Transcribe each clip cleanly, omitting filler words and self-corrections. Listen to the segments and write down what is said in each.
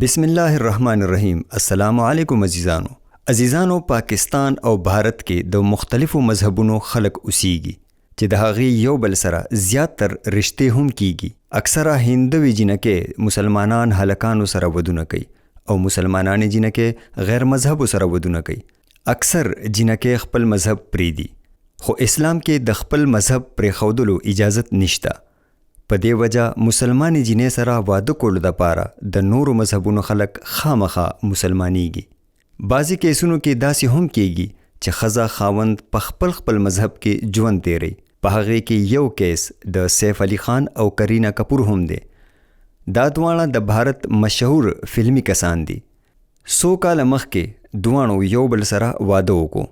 बिस्मिल्लाहिर्रहमानिर्रहीम। अस्सलामु अलैकुम अजीज़ानो पाकिस्तान और भारत के दो मुख्तलिफ़ो मजहबों खलक उसीगी چې د هغې یو بل سره زیاتر رشتې هم کیږي. اکثره هندوی جنکې مسلمانان هلکانو سره ودونه کوي او مسلمانان جنکې غیر مذهبو سره ودونه کوي. اکثر جنکې خپل مذهب پریدي خو اسلام کې د خپل مذهب پرېښودلو اجازت نشته. په دې وجه مسلمانې جنې سره واده کولو دپاره د نورو مذهبونو خلک خامخا مسلمانېږي. بعضې کیسونو کې داسې هم کیږي چې ښځه خاوند په خپل مذهب کې ژوند تیری. په هغې کې یو کیس د سیف علي خان او کرینا کپور هم دی. دا دواړه د بھارت مشهور فلمی کسان دي. 100 کاله مخکې دواړو یو بل سره واده وکړو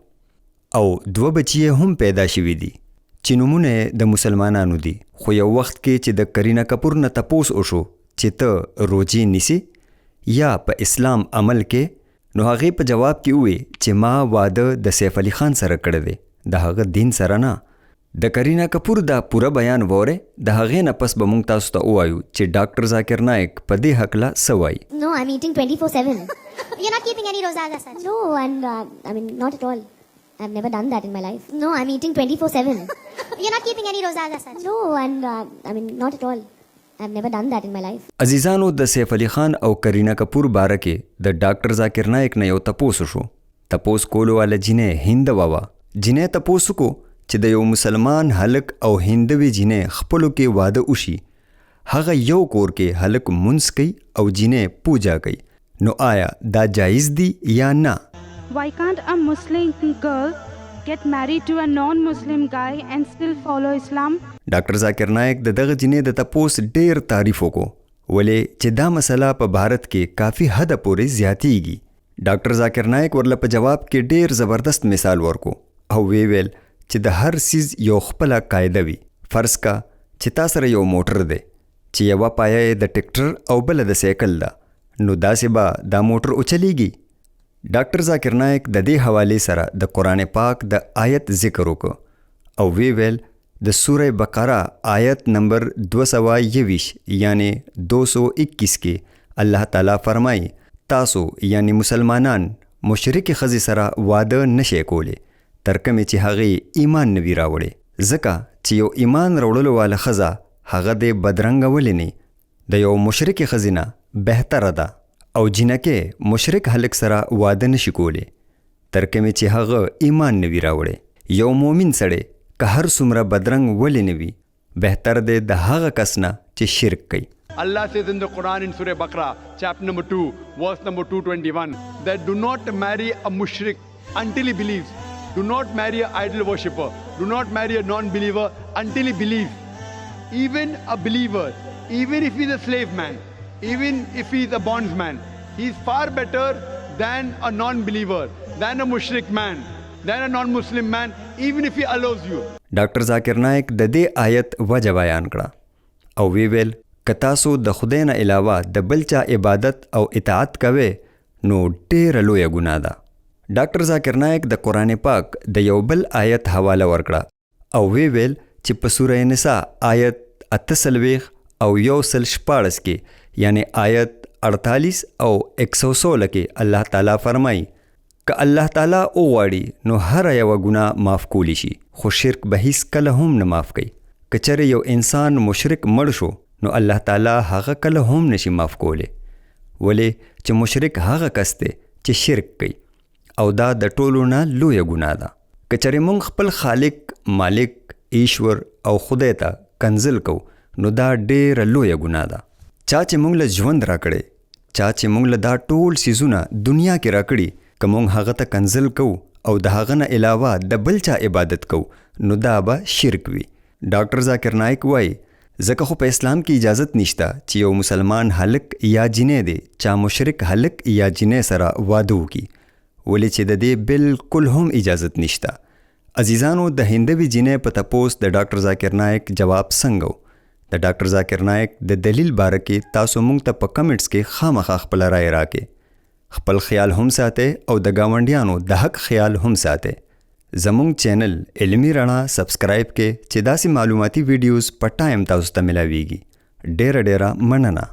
او 2 بچي هم پیدا شوي دي چې نومونه د مسلمانانو دي. خو یو وخت کې چې د کرینا کپور نه تپوس وشو چې ته روزې نیسي یا په اسلام عمل کې، نو هغې په جواب کې ووی چې ما واده د سیف علي خان سره کړی دی، د هغه دین سره نه. د کرینا کپور دا پوره بیان وره، د هغې نه پس به موږ تاسو ته ووایو چې ډاکټر ذاکر نایک په دې هکله څه وایي. No, I'm eating 24/7. You're not keeping any rozas as such? No, and I mean, not at all. I've never done that in my life. No, I'm eating 24/7. You're not keeping any rozas as such? No, and I mean, not at all. I've never done that in my life. عزیزانو، د سیف علي خان او کرینا کپور باره کې د ډاکټر ذاکر نایک نه یو تپوس شو. تپوس کولو والا جنې هند ووا. جنې تپوس کو چې د یو مسلمان هلک او هندوي جنې خپلو کې واده وشي، هغه یو کور کې هلک منځ کوي او جنې پوجا کوي، نو آیا دا جایز دی یا نه؟ Why can't a Muslim girl get married to a non-Muslim guy and still follow Islam? ډاکټر ذاکر نایک د دغه جنې د تپوس ډیر تعریف وکړو، ولې چې دا مسله په بھارت کې کافي حده پورې زیاتیږي. ډاکټر ذاکر نایک ورله په جواب کې ډیر زبردست مثال ورکو او ویل چې د هر سیز یو خپله قاعده وي. فرض کا چې تا سره یو موټر دی چې یوه پایه د ټیکټر او بله د سایکل ده، نو داسې به دا موټر اوچلیږي. ډاکټر ذاکر نایک د دې حوالې سره د قرآن پاک د آیت ذکر وکړو او ویل د سوره بقره آیت نمبر 221 یعنی 221 کې الله تعالی فرمایي تاسو یعنی مسلمانان مشرک ښځې سره واده نشئ کولی تر کومې چې هغې ایمان نه وي راوړی، ځکه چې یو ایمان راوړلو والا ښځه هغه د بدرنګه ولې نه د یو مشرک ښځې نه بهتره ده، او جنکې مشرک هلک سره واده نشي کولی تر کومې چې هغه ایمان نه وي راوړی. یو مومن سړی که هر څومره بدرنګ ولې نه وي، بهتر دی د هغه کس نه چې شرک کوي. Allah says in the Quran in Surah Baqarah, chapter number 2, verse number 221, that do not marry a mushrik until he believes. Do not marry an idol worshipper. Do not marry a non-believer until he believes. Even a believer, even if he's a slave man, even if he's a bondsman, he's far better than a non-believer, than a mushrik man, than a non-Muslim man, even if he allows you. ډاکټر ذاکر نایک د دې آیت وجه بیان کړه او ویل که تاسو د خدای نه علاوه د بل چا عبادت او اطاعت کوئ نو ډېره لویه ګناه ده. ډاکټر ذاکر نایک د قرآن پاک د یو بل آیت حواله ورکړه او ویل چې په سوره نساء آیت 48 او 114 کې یعنی آیت 48 او 116 کې الله تعالی فرمایي که الله تعالی وغواړي نو هر یوه ګناه معاف کولی شي، خو شرک به هیڅ کله هم نه معاف کوي. که چېرې یو انسان مشرک مړ شو نو الله تعالی هغه کله هم نشي معاف کولی، ولې چې مشرک هغه کس دی چې شرک کوي او دا د ټولو نه لویه ګناه ده. که چېرې موږ خپل خالق، مالک، ایشور او خدای ته کنځل کو نو دا ډېره لویه ګناه ده. چا چې موږ له ژوند راکړی، چا چې موږ له دا ټول څیزونه دنیا کې راکړي، که موږ هغه ته کنځل کو او د هغه نه علاوه د بل چا عبادت کو نو دا به شرک وي. ډاکټر ذاکر نایک وایي ځکه خو په اسلام کې اجازت نشته چې یو مسلمان هلک یا جنې دی چا مشرک هلک یا جنې سره واده وکړي، ولې چې د دې بالکل هم اجازت نشته. عزیزانو، د هندوي جنې په تپوس د ډاکټر ذاکر نایک جواب څنګه و؟ د ډاکټر ذاکر نایک د دلیل باره کې تاسو موږ ته په کمنټس کې خامخا خپله رایه راکړئ. خپل خیال هم ساتئ او د ګاونډیانو د حق خیال هم ساتئ. زموږ چینل علمي رڼا سبسکرایب کړئ چې داسې معلوماتي ویډیوز په ټایم تاسو ته ملاویږي. ډیره مننه.